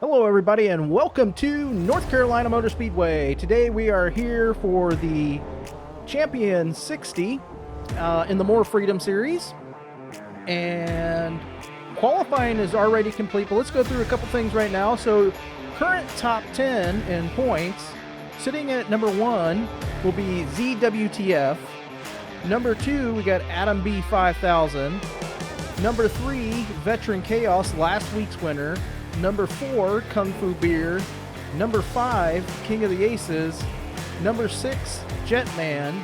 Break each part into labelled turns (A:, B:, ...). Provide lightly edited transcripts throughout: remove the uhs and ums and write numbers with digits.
A: Hello everybody and welcome to North Carolina Motor Speedway. Today we are here for the Champion 60 in the More Freedom Series. And qualifying is already complete, but let's go through a couple things right now. So current top 10 in points, sitting at number 1 will be ZWTF. Number 2 we got Adam B 5000. Number 3 Veteran Chaos, last week's winner. Number 4, Kung Fu Beer. Number 5, King of the Aces. Number 6, Jetman.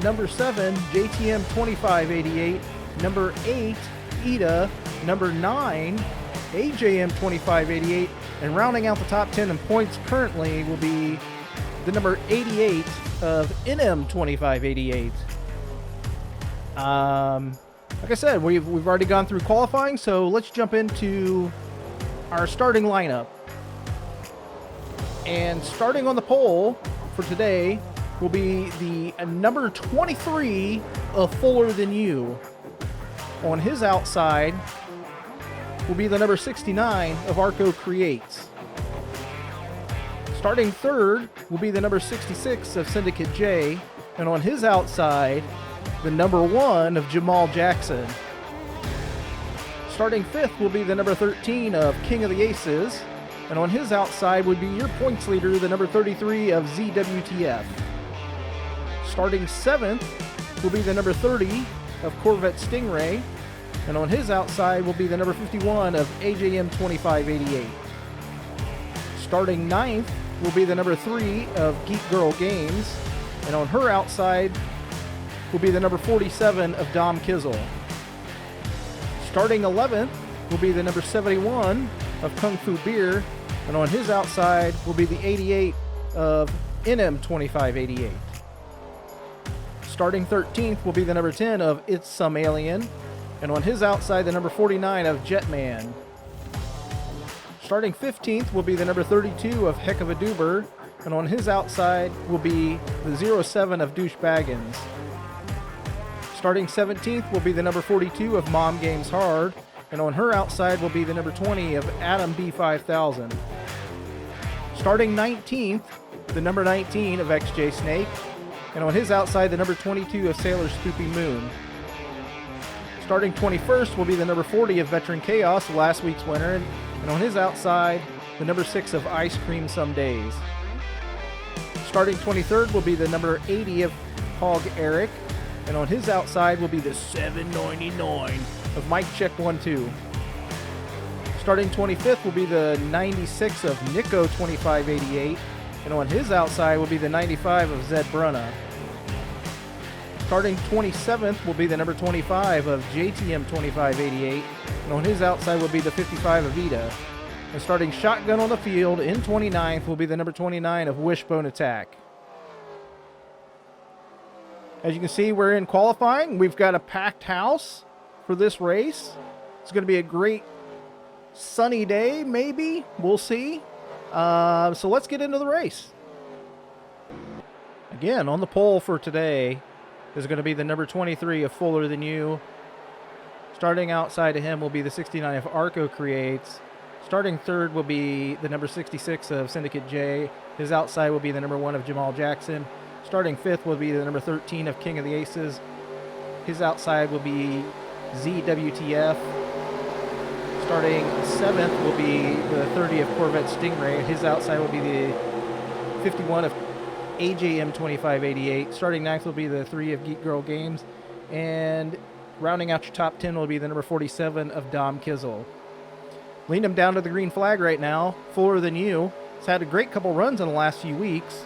A: Number 7, JTM 2588. Number 8, Ida. Number 9, AJM 2588. And rounding out the top 10 in points currently will be the number 88 of NM 2588. Like I said, we've already gone through qualifying, so let's jump into our starting lineup. And starting on the pole for today will be the number 23 of Fuller Than You. On his outside will be the number 69 of Arco Creates. Starting third will be the number 66 of Syndicate J, and on his outside, the number 1 of Jamal Jackson. Starting fifth will be the number 13 of King of the Aces, and on his outside would be your points leader, the number 33 of ZWTF. Starting seventh will be the number 30 of Corvette Stingray, and on his outside will be the number 51 of AJM 2588. Starting ninth will be the number 3 of Geek Girl Games, and on her outside will be the number 47 of Dom Kizzle. Starting 11th will be the number 71 of Kung Fu Beer, and on his outside will be the 88 of NM 2588. Starting 13th will be the number 10 of It's Some Alien, and on his outside the number 49 of Jetman. Starting 15th will be the number 32 of Heck of a Doober, and on his outside will be the 07 of Douche Baggins. Starting 17th will be the number 42 of Mom Games Hard, and on her outside will be the number 20 of Adam B 5000. Starting 19th, the number 19 of XJ Snake, and on his outside the number 22 of Sailor Spoopy Moon. Starting 21st will be the number 40 of Veteran Chaos, last week's winner, and on his outside the number 6 of Ice Cream Some Days. Starting 23rd will be the number 80 of Hog Eric, and on his outside will be the 799 of Mike Check 12. Starting 25th will be the 96 of Nico 2588, and on his outside will be the 95 of Zed Brunna. Starting 27th will be the number 25 of JTM 2588, and on his outside will be the 55 of Ida. And starting shotgun on the field in 29th will be the number 29 of Wishbone Attack. As you can see, we're in qualifying. We've got a packed house for this race. It's going to be a great sunny day, maybe. We'll see. So let's get into the race. Again, on the pole for today is going to be the number 23 of Fuller Than You. Starting outside of him will be the 69 of Arco Creates. Starting third will be the number 66 of Syndicate J. His outside will be the number 1 of Jamal Jackson. Starting fifth will be the number 13 of King of the Aces. His outside will be ZWTF. Starting seventh will be the 30 of Corvette Stingray. His outside will be the 51 of AJM 2588. Starting ninth will be the 3 of Geek Girl Games. And rounding out your top 10 will be the number 47 of Dom Kizzle. Leading him down to the green flag right now, Fuller Than You. He's had a great couple runs in the last few weeks.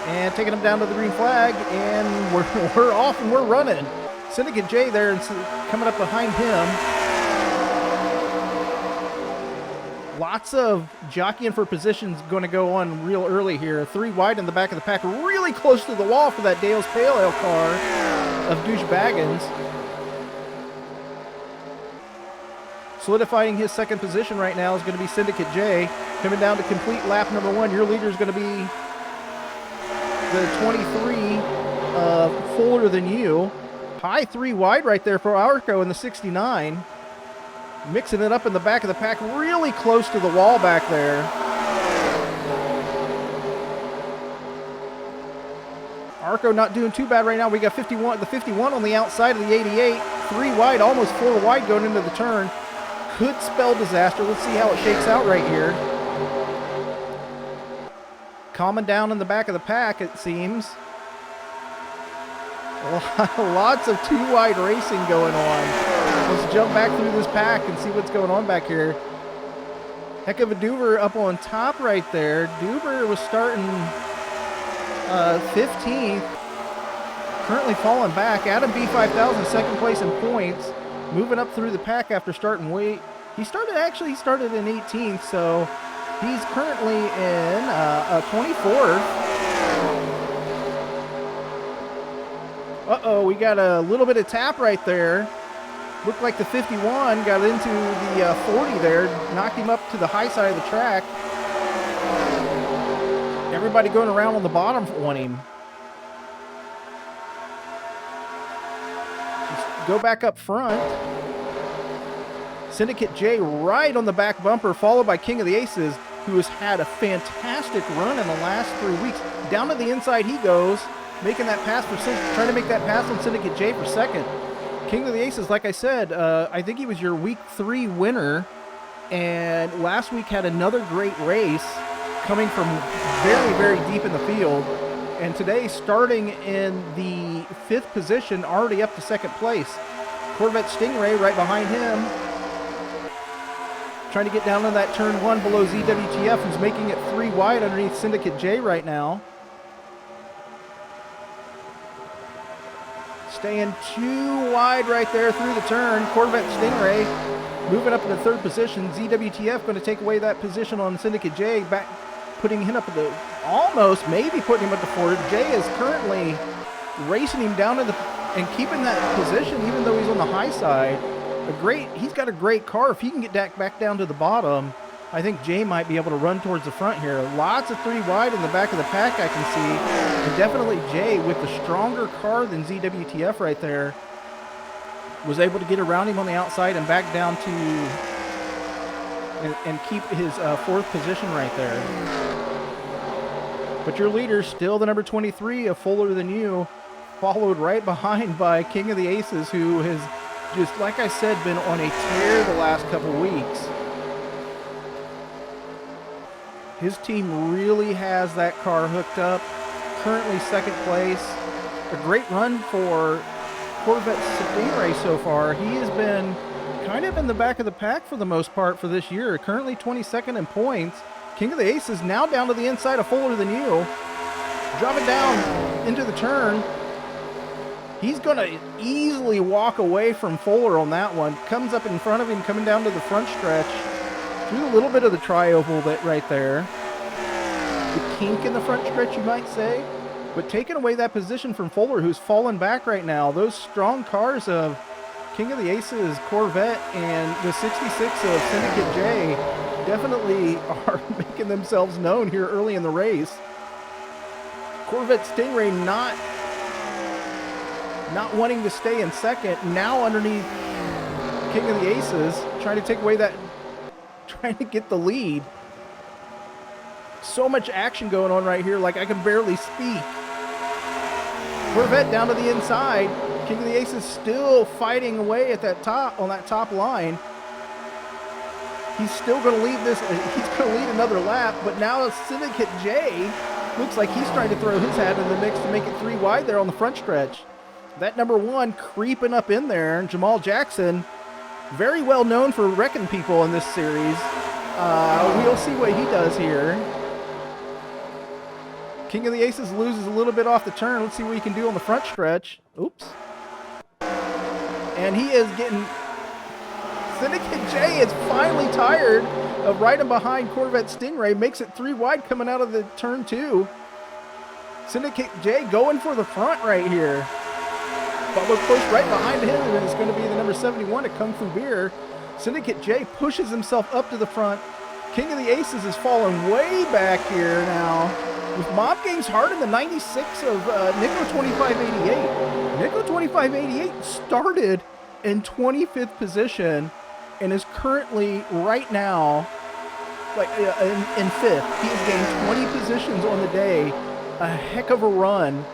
A: And taking him down to the green flag, and we're off and we're running. Syndicate J there and coming up behind him. Lots of jockeying for positions going to go on real early here. 3 wide in the back of the pack, really close to the wall for that Dale's Pale Ale car of Douche Baggins. Solidifying his second position right now is going to be Syndicate J. Coming down to complete lap number 1, your leader is going to be the 23 of Fuller Than You. High 3 wide right there for Arco in the 69. Mixing it up in the back of the pack, really close to the wall back there. Arco not doing too bad right now. We got the 51 on the outside of the 88. 3 wide, almost 4 wide going into the turn. Could spell disaster. Let's see how it shakes out right here. Calming down in the back of the pack, it seems. Lots of 2 wide racing going on. Let's jump back through this pack and see what's going on back here. Heck of a Duber up on top right there. Duber was starting 15th. Currently falling back. Adam B5000 second place in points. Moving up through the pack after starting weight. He started in 18th, so he's currently in 24th. Uh-oh, we got a little bit of tap right there. Looked like the 51 got into the 40 there, knocked him up to the high side of the track. Everybody going around on the bottom on him. Just go back up front. Syndicate J right on the back bumper, followed by King of the Aces, who has had a fantastic run in the last 3 weeks. Down to the inside he goes, making that pass trying to make that pass on Syndicate J for second. King of the Aces, like I said, I think he was your week 3 winner, and last week had another great race coming from very, very deep in the field, and today starting in the 5th position, already up to 2nd place. Corvette Stingray right behind him, trying to get down to that turn 1 below ZWTF, who's making it 3 wide underneath Syndicate J right now. Staying 2 wide right there through the turn. Corvette Stingray moving up into 3rd position. ZWTF going to take away that position on Syndicate J, back putting him up at the, almost, maybe putting him at the 4th. J is currently racing him down to the, and keeping that position even though he's on the high side. He's got a great car. If he can get back down to the bottom, I think Jay might be able to run towards the front here. Lots of 3 wide in the back of the pack, I can see. And definitely Jay, with the stronger car than ZWTF right there, was able to get around him on the outside and back down to, and keep his 4th position right there. But your leader, still the number 23 of Fuller Than You, followed right behind by King of the Aces, who has just, like I said, been on a tear the last couple weeks. His team really has that car hooked up. Currently 2nd place. A great run for Corvette Stingray so far. He has been kind of in the back of the pack for the most part for this year. Currently 22nd in points. King of the Aces now down to the inside of Fuller Than You. Dropping down into the turn. He's going to easily walk away from Fuller on that one. Comes up in front of him, coming down to the front stretch. Through a little bit of the tri-oval right there. The kink in the front stretch, you might say. But taking away that position from Fuller, who's fallen back right now. Those strong cars of King of the Aces, Corvette, and the 66 of Syndicate J definitely are making themselves known here early in the race. Corvette Stingray not wanting to stay in 2nd. Now underneath King of the Aces, trying to take away that, trying to get the lead. So much action going on right here, like I can barely speak. Corvette down to the inside. King of the Aces still fighting away at that top, on that top line. He's still going to lead this. He's going to lead another lap, but now Syndicate J looks like he's trying to throw his hat in the mix to make it 3 wide there on the front stretch. That number 1 creeping up in there, Jamal Jackson, very well known for wrecking people in this series. We'll see what he does here. King of the Aces loses a little bit off the turn. Let's see what he can do on the front stretch. Oops. And he is getting... Syndicate J is finally tired of riding behind Corvette Stingray. Makes it 3 wide coming out of the turn 2. Syndicate J going for the front right here. Butler pushed right behind him, and it's going to be the number 71 at Kung Fu Beer. Syndicate J pushes himself up to the front. King of the Aces is falling way back here now. With Mob Games hard in the 96 of Nico 2588. Nico 2588 started in 25th position and is currently right now like in fifth. He's gained 20 positions on the day. A heck of a run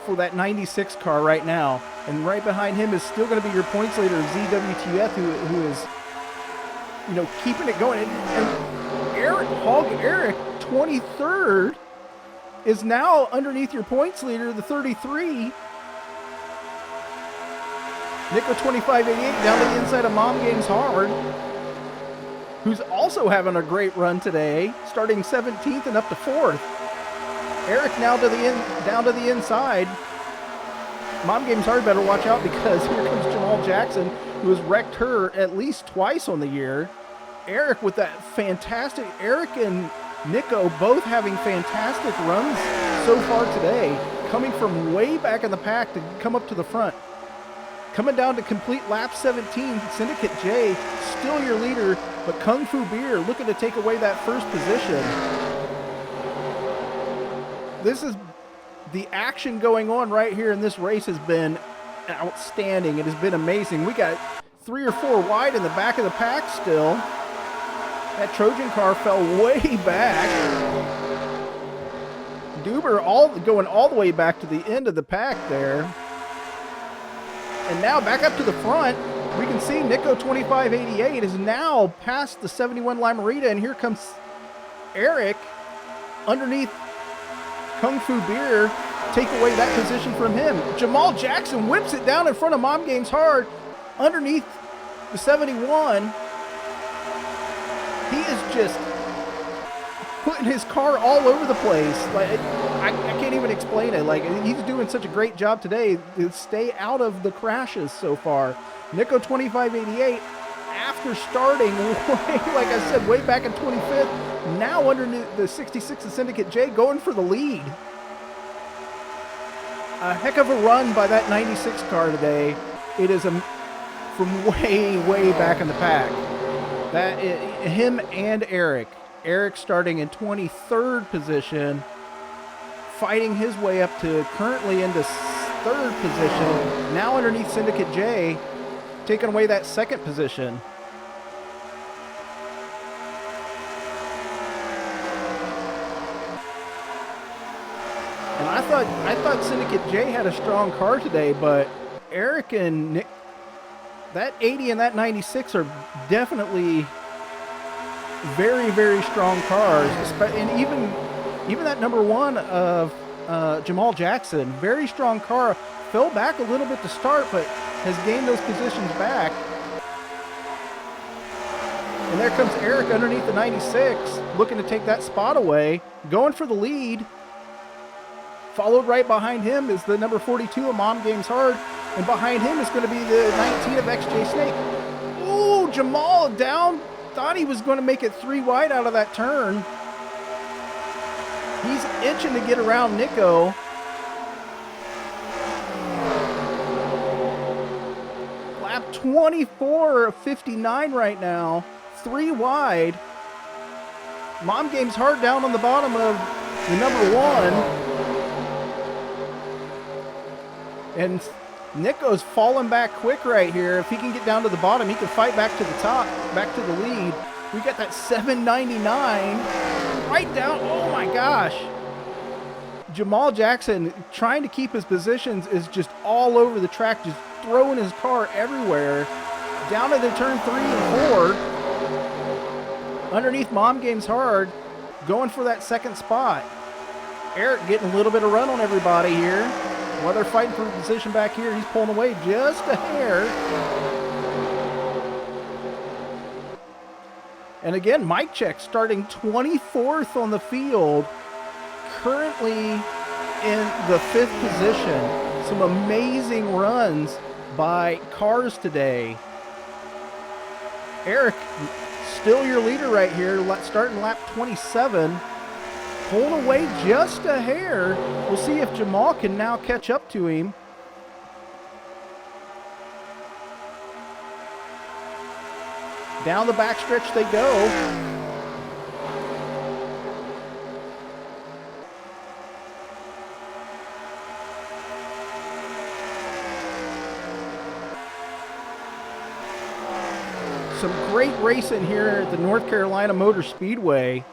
A: for that 96 car right now. And right behind him is still going to be your points leader, ZWTF, who is, you know, keeping it going. And Eric, 23rd, is now underneath your points leader, the 33. Nico 2588 down to the inside of Mom Games Hard, who's also having a great run today, starting 17th and up to 4th. Eric now down to the inside. Mom Games Hard better watch out, because here comes Jamal Jackson, who has wrecked her at least twice on the year. Eric with that fantastic, Eric and Nico both having fantastic runs so far today, coming from way back in the pack to come up to the front. Coming down to complete lap 17, Syndicate J, still your leader, but Kung Fu Beer looking to take away that first position. This is the action going on right here in this race has been outstanding. It has been amazing. We got 3 or 4 wide in the back of the pack still. That Trojan car fell way back. Duber going all the way back to the end of the pack there. And now back up to the front, we can see Nico 2588 is now past the 71 Limerita, and here comes Eric underneath Kung Fu Beer, take away that position from him. Jamal Jackson whips it down in front of Mom Games Hard underneath the 71. He is just putting his car all over the place. Like I can't even explain it. Like, he's doing such a great job today to stay out of the crashes so far. Nico 2588, after starting like I said, way back in 25th, now under the 66 of Syndicate J, going for the lead. A heck of a run by that 96 car today. It is from way back in the pack. Him and Eric. Eric starting in 23rd position, fighting his way up to currently into 3rd position, now underneath Syndicate J, taking away that 2nd position. And I thought Syndicate J had a strong car today, but Eric and Nick, that 80 and that 96 are definitely very strong cars, and even that number 1 of Jamal Jackson, very strong car, fell back a little bit to start, but has gained those positions back. And there comes Eric underneath the 96, looking to take that spot away, going for the lead. Followed right behind him is the number 42 of Mom Games Hard, and behind him is going to be the 19 of XJ Snake. Ooh, Jamal down. Thought he was going to make it 3 wide out of that turn. He's itching to get around Nico. Lap 24 of 59 right now. 3 wide. Mom Games Hard down on the bottom of the number 1. And Nico's falling back quick right here. If he can get down to the bottom, he can fight back to the top, back to the lead. We got that 799 right down. Oh my gosh. Jamal Jackson trying to keep his positions is just all over the track, just throwing his car everywhere. Down to the turn 3 and 4. Underneath Mom Games Hard, going for that 2nd spot. Eric getting a little bit of run on everybody here. While they're fighting for position back here, he's pulling away just a hair. And again, Mike Check starting 24th on the field, currently in the 5th position. Some amazing runs by cars today. Eric, still your leader right here, starting lap 27. Pulling away just a hair. We'll see if Jamal can now catch up to him. Down the backstretch they go. Some great racing here at the North Carolina Motor Speedway.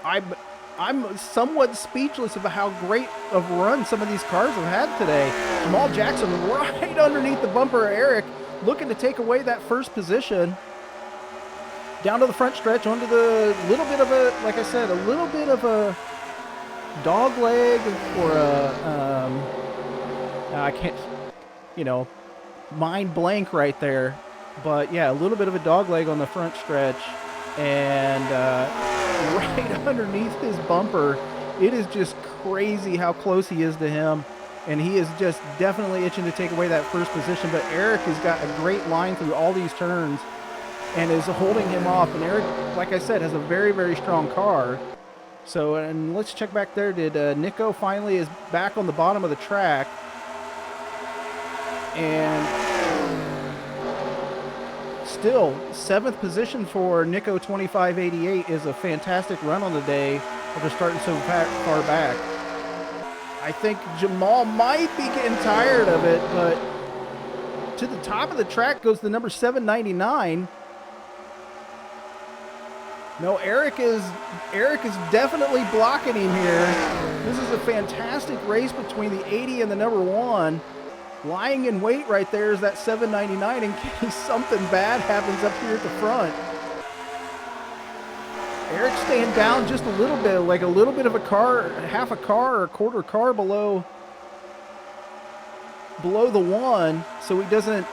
A: I'm somewhat speechless about how great of a run some of these cars have had today. Jamal Jackson right underneath the bumper of Eric, looking to take away that first position. Down to the front stretch, onto the little bit of a, like I said, a little bit of a dog leg or a, I can't, mind blank right there. But yeah, a little bit of a dog leg on the front stretch. And right underneath his bumper, it is just crazy how close he is to him. And he is just definitely itching to take away that first position. But Eric has got a great line through all these turns and is holding him off. And Eric, like I said, has a very, very strong car. So, and let's check back there. Did Nico finally is back on the bottom of the track. And still, 7th position for Nico 2588 is a fantastic run on the day after starting so far back. I think Jamal might be getting tired of it, but to the top of the track goes the number 799. No, Eric is definitely blocking him here. This is a fantastic race between the 80 and the number 1. Lying in wait right there is that 799 in case something bad happens up here at the front. Eric's staying down just a little bit, like a little bit of a car, half a car or a quarter car below the 1, so he doesn't get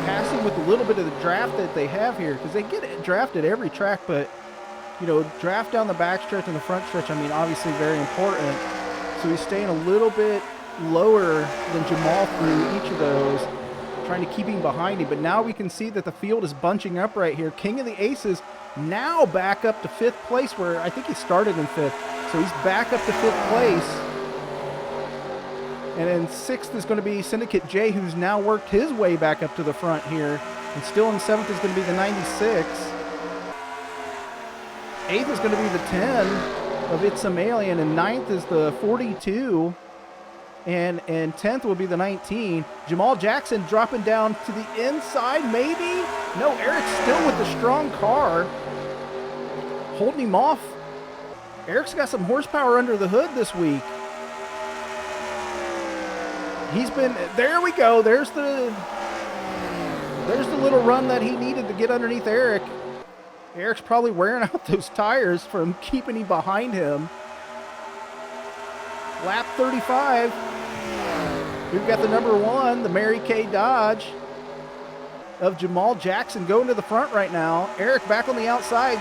A: past him with a little bit of the draft that they have here, because they get drafted every track, but draft down the back stretch and the front stretch, I mean, obviously very important. So he's staying a little bit lower than Jamal through each of those, trying to keep him behind him. But now we can see that the field is bunching up right here. King of the Aces now back up to 5th place, where I think he started in 5th. So he's back up to 5th place. And then 6th is going to be Syndicate J, who's now worked his way back up to the front here. And still in 7th is going to be the 96. 8th is going to be the 10. Of It's Some Alien, and 9th is the 42, and 10th will be the 19. Jamal Jackson dropping down to the inside, maybe? No, Eric's still with the strong car, holding him off. Eric's got some horsepower under the hood this week. He's been, there we go, there's the little run that he needed to get underneath Eric. Eric's probably wearing out those tires from keeping him behind him. Lap 35. We've got the number 1, the Mary Kay Dodge of Jamal Jackson going to the front right now. Eric back on the outside,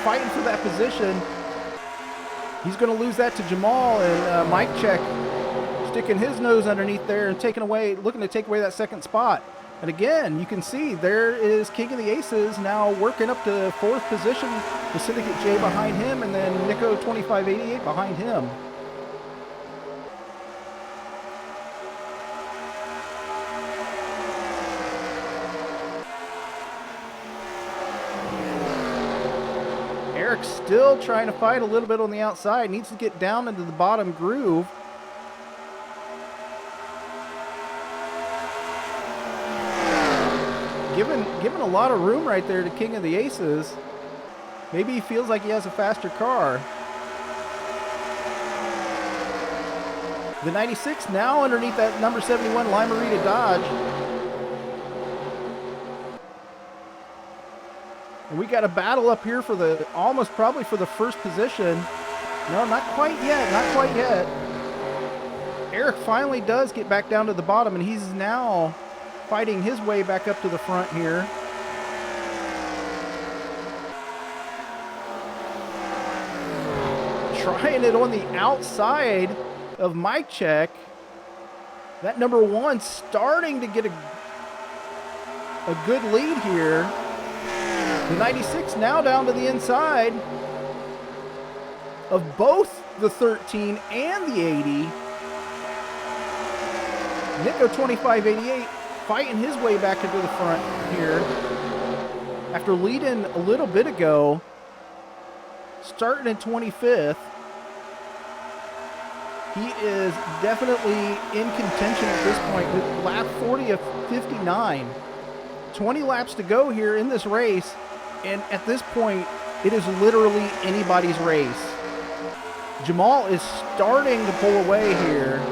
A: fighting for that position. He's going to lose that to Jamal, and Mike Check sticking his nose underneath there and looking to take away that 2nd spot. And again, you can see there is King of the Aces now working up to 4th position with Syndicate J behind him, and then Nico 2588 behind him. Eric's still trying to fight a little bit on the outside, needs to get down into the bottom groove. Given a lot of room right there to King of the Aces. Maybe he feels like he has a faster car. The 96 now underneath that number 71 Limerita Dodge. And we got a battle up here for almost probably for the first position. No, not quite yet, not quite yet. Eric finally does get back down to the bottom, and he's now fighting his way back up to the front here. Trying it on the outside of Mike Check. That number 1 starting to get a good lead here. The 96 now down to the inside of both the 13 and the 80. Nico 2588 fighting his way back into the front here. After leading a little bit ago, starting in 25th. He is definitely in contention at this point with lap 40 of 59. 20 laps to go here in this race, and at this point, it is literally anybody's race. Jamal is starting to pull away here.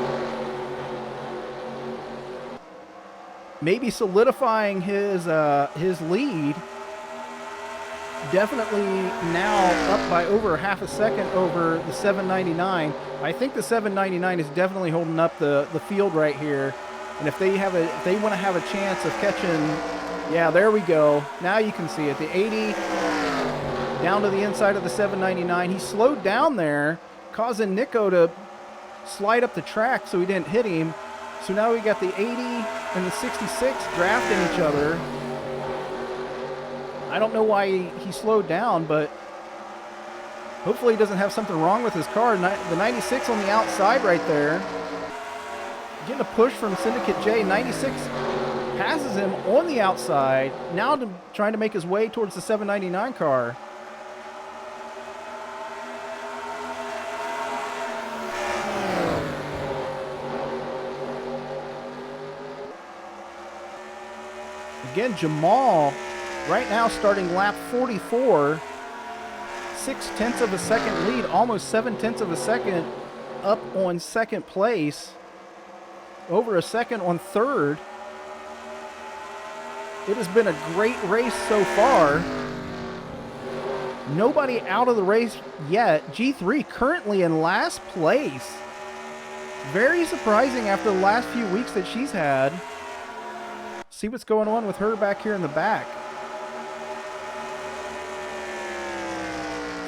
A: Maybe solidifying his lead. Definitely now up by over half a second over the 799. I think the 799 is definitely holding up the field right here. And if they want to have a chance of catching, yeah, there we go. Now you can see it. The 80 down to the inside of the 799. He slowed down there, causing Nico to slide up the track so he didn't hit him. So now we got the 80 and the 66 drafting each other. I don't know why he slowed down, but hopefully he doesn't have something wrong with his car. The 96 on the outside right there. Getting a push from Syndicate J. 96 passes him on the outside. Now trying to make his way towards the 799 car. Again, Jamal right now starting lap 44, 0.6 of a second lead, almost 0.7 of a second up on second place, over a second on third. It has been a great race so far. Nobody out of the race yet. G3 currently in last place. Very surprising after the last few weeks that she's had. See what's going on with her back here in the back.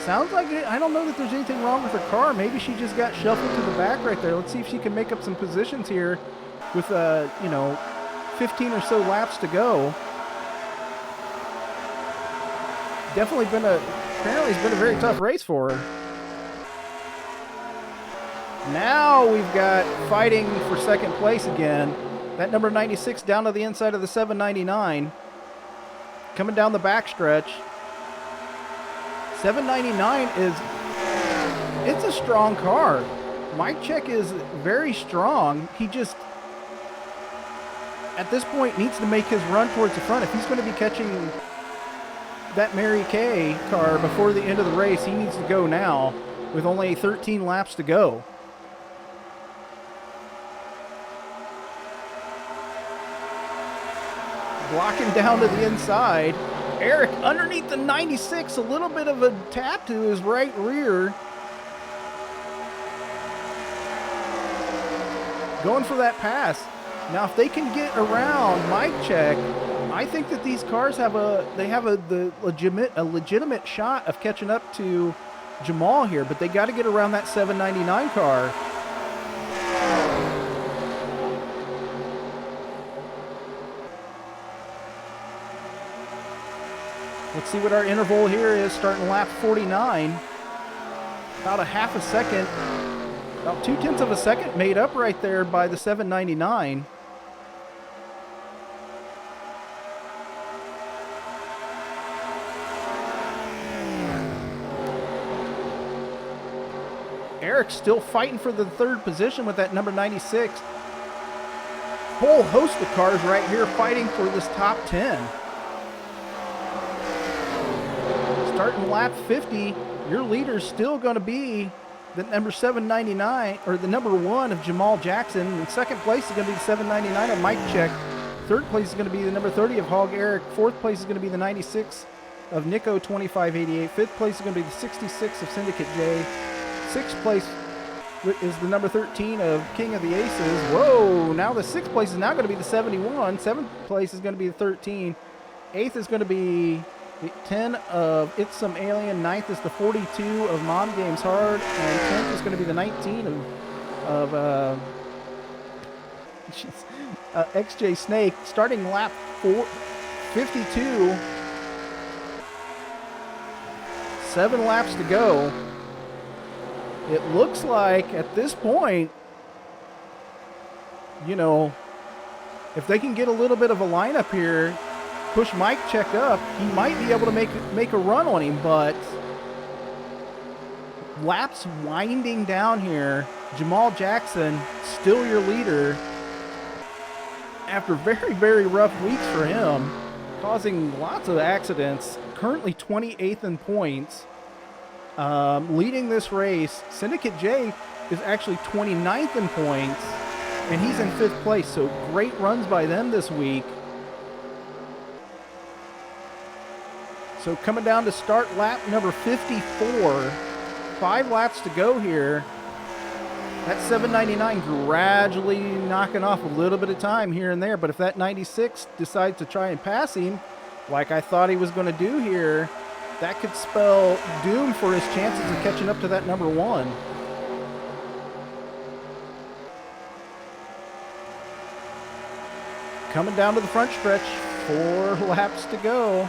A: Sounds like it, I don't know that there's anything wrong with her car. Maybe she just got shuffled to the back right there. Let's see if she can make up some positions here with, 15 or so laps to go. Apparently it's been a very tough race for her. Now we've got fighting for second place again. That number 96 down to the inside of the 799. Coming down the backstretch. 799 it's a strong car. Mike Check is very strong. He just, at this point, needs to make his run towards the front. If he's going to be catching that Mary Kay car before the end of the race, he needs to go now with only 13 laps to go. Blocking down to the inside. Eric underneath the 96, a little bit of a tap to his right rear. Going for that pass. Now if they can get around Mike Check, I think that these cars have a legitimate shot of catching up to Jamal here, but they got to get around that 799 car. Let's see what our interval here is starting lap 49. About a half a second, about 0.2 of a second made up right there by the 799. Eric's still fighting for the third position with that number 96. Whole host of cars right here fighting for this top 10. Starting lap 50, your leader's still going to be the number 799, or the number 1 of Jamal Jackson. And second place is going to be the 799 of Mike Check. Third place is going to be the number 30 of Hog Eric. Fourth place is going to be the 96 of Nico 2588. Fifth place is going to be the 66 of Syndicate J. Sixth place is the number 13 of King of the Aces. Whoa, now the sixth place is now going to be the 71. Seventh place is going to be the 13. Eighth is going to be the 10 of It's Some Alien. Ninth is the 42 of Mom Games Hard. And 10th is going to be the 19 of XJ Snake. Starting lap 52. 7 laps to go. It looks like at this point, if they can get a little bit of a lineup here, push Mike Check up, he might be able to make a run on him, but laps winding down here. Jamal Jackson, still your leader after very, very rough weeks for him, causing lots of accidents. Currently 28th in points. Leading this race. Syndicate J is actually 29th in points, and he's in 5th place. So great runs by them this week. So coming down to start lap number 54. 5 laps to go here. That 799 gradually knocking off a little bit of time here and there. But if that 96 decides to try and pass him, like I thought he was going to do here, that could spell doom for his chances of catching up to that number 1. Coming down to the front stretch, 4 laps to go.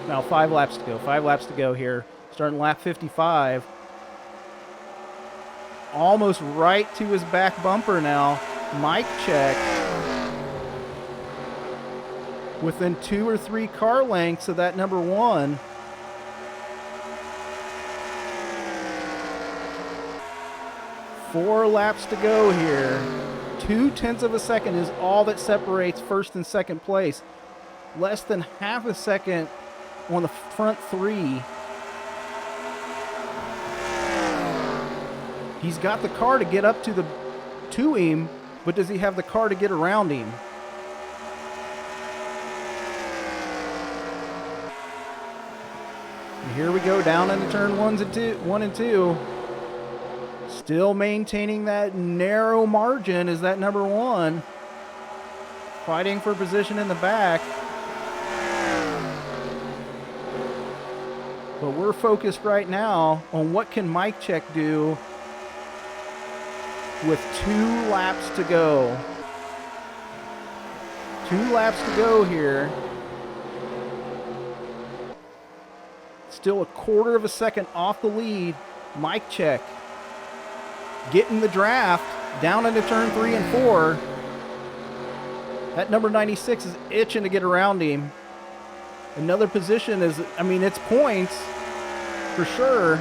A: Now 5 laps to go. 5 laps to go here. Starting lap 55. Almost right to his back bumper now. Mic check. Within 2 or 3 car lengths of that number 1. Four laps to go here. 0.2 of a second is all that separates first and second place. Less than half a second on the front 3. He's got the car to get up to him, but does he have the car to get around him? And here we go down into turn 1 and 2. Still maintaining that narrow margin is that number 1. Fighting for position in the back. But we're focused right now on what can Mic Check do with 2 laps to go. 2 laps to go here. Still a 1/4 of a second off the lead. Mic Check getting the draft down into turn 3 and 4. That number 96 is itching to get around him. Another position is, it's points for sure.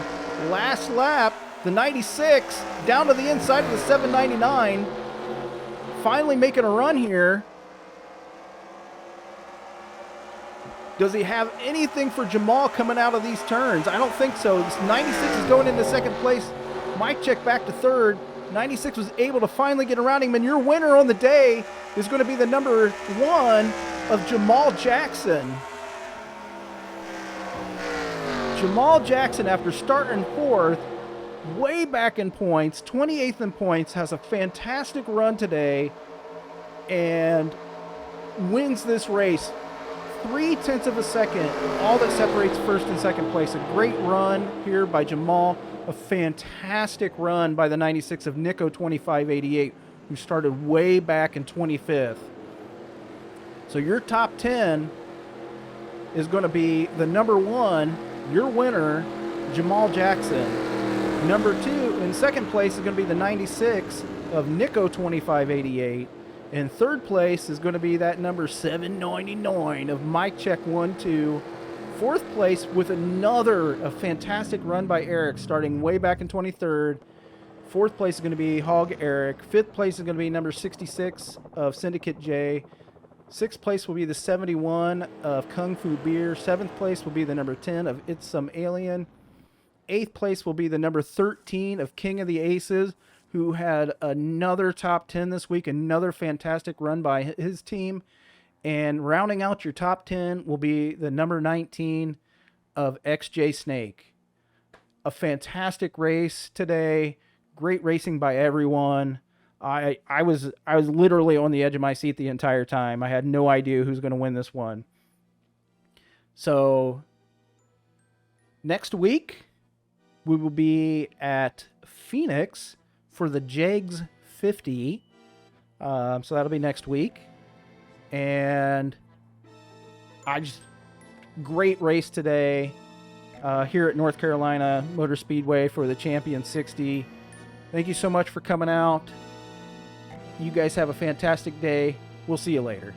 A: Last lap, the 96 down to the inside of the 799. Finally making a run here. Does he have anything for Jamal coming out of these turns? I don't think so. This 96 is going into second place. Mic Check back to 3rd. 96 was able to finally get around him, and your winner on the day is going to be the number 1 of Jamal Jackson. Jamal Jackson, after starting 4th, way back in points, 28th in points, has a fantastic run today and wins this race. 0.3 of a second, all that separates first and second place. A great run here by Jamal. A fantastic run by the 96 of Nico 2588, who started way back in 25th. So your top 10 is going to be the number 1, your winner, Jamal Jackson. Number 2, in second place, is going to be the 96 of Nico 2588. And third place is going to be that number 799 of Mic Check 12. Fourth place with a fantastic run by Eric, starting way back in 23rd. Fourth place is going to be Hog Eric. Fifth place is going to be number 66 of Syndicate J. Sixth place will be the 71 of Kung Fu Beer. Seventh place will be the number 10 of It's Some Alien. Eighth place will be the number 13 of King of the Aces, who had another top 10 this week, another fantastic run by his team. And rounding out your top 10 will be the number 19 of XJ Snake. A fantastic race today. Great racing by everyone. I was literally on the edge of my seat the entire time. I had no idea who's going to win this one. So next week we will be at Phoenix for the JEGS 50. So that'll be next week. And great race today here at North Carolina Motor Speedway for the Champion 60. Thank you so much for coming out. You guys have a fantastic day. We'll see you later.